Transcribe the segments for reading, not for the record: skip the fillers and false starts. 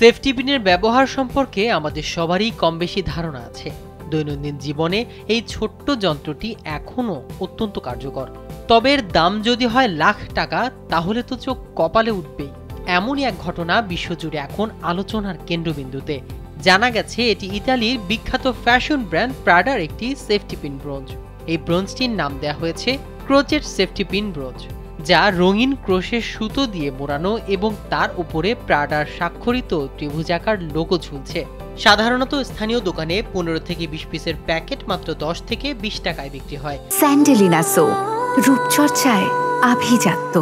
Safety পিনের ব্যবহার সম্পর্কে আমাদের সবারই কম বেশি ধারণা আছে। দৈনন্দিন জীবনে এই ছোট্ট যন্ত্রটি এখনও অত্যন্ত কার্যকর। তবে এর দাম যদি হয় লাখ টাকা, তাহলে তো চোখ কপালে উঠবেই। এমনই এক ঘটনা বিশ্বজুড়ে এখন আলোচনার কেন্দ্রবিন্দুতে। জানা গেছে এটি ইতালির বিখ্যাত ফ্যাশন ব্র্যান্ড প্রাডার একটি সেফটি পিন ব্রোঞ্জ। এই ব্রোঞ্জটির নাম দেওয়া হয়েছে ক্রোচেট সেফটি পিন ব্রোঞ্জ, যা রঙিন ক্রোশের সুতো দিয়ে মোড়ানো এবং তার উপরে প্রাডার স্বাক্ষরিত ত্রিভুজাকার লোগো ঝুলছে। সাধারণত স্থানীয় দোকানে 15 থেকে 20 পিসের প্যাকেট মাত্র 10 থেকে 20 টাকায় বিক্রি হয়। স্যান্ডেলিনা সো, রূপচর্চায় আভিজাত্য।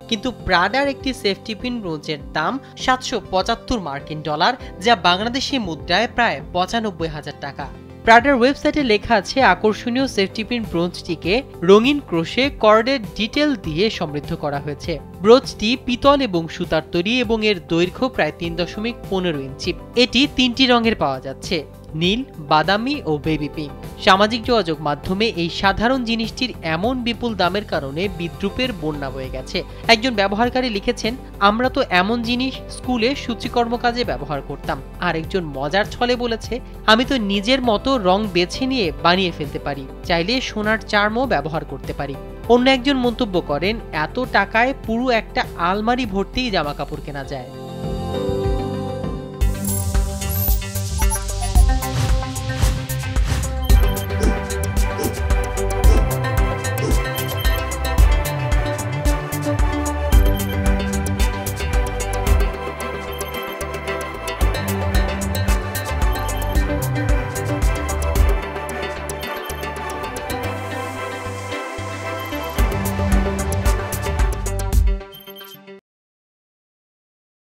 কিন্তু প্রাডার একটি সেফটি পিন ব্রোঞ্জের দাম 775 মার্কিন ডলার, যা বাংলাদেশি মুদ্রায় প্রায় 95,000 টাকা। প্রাডার ওয়েবসাইটে লেখা আছে আকর্ষণীয় সেফটি পিন ব্রোঞ্জটিকে রঙিন ক্রোশে কর্ডের ডিটেল দিয়ে সমৃদ্ধ করা হয়েছে। ব্রোঞ্জটি পিতল এবং সুতার তৈরি এবং এর দৈর্ঘ্য প্রায় 3.15 ইঞ্চি। এটি 3টি রঙের পাওয়া যাচ্ছে, নীল, বাদামি ও বেবি পিঙ্ক। সামাজিক যোগাযোগ মাধ্যমে এই সাধারণ জিনিসটির এমন বিপুল দামের কারণে বিদ্রূপের বন্যা বয়ে গেছে। একজন ব্যবহারকারী লিখেছেন, আমরা তো এমন জিনিস স্কুলে সূচিকর্ম কাজে ব্যবহার করতাম। আর একজন মজার ছলে বলেছে, আমি তো নিজের মতো রং বেছে নিয়ে বানিয়ে ফেলতে পারি, চাইলে সোনার চার্মও ব্যবহার করতে পারি। অন্য একজন মন্তব্য করেন, এত টাকায় পুরো একটা আলমারি ভর্তি জামা কাপড় কেনা যায়।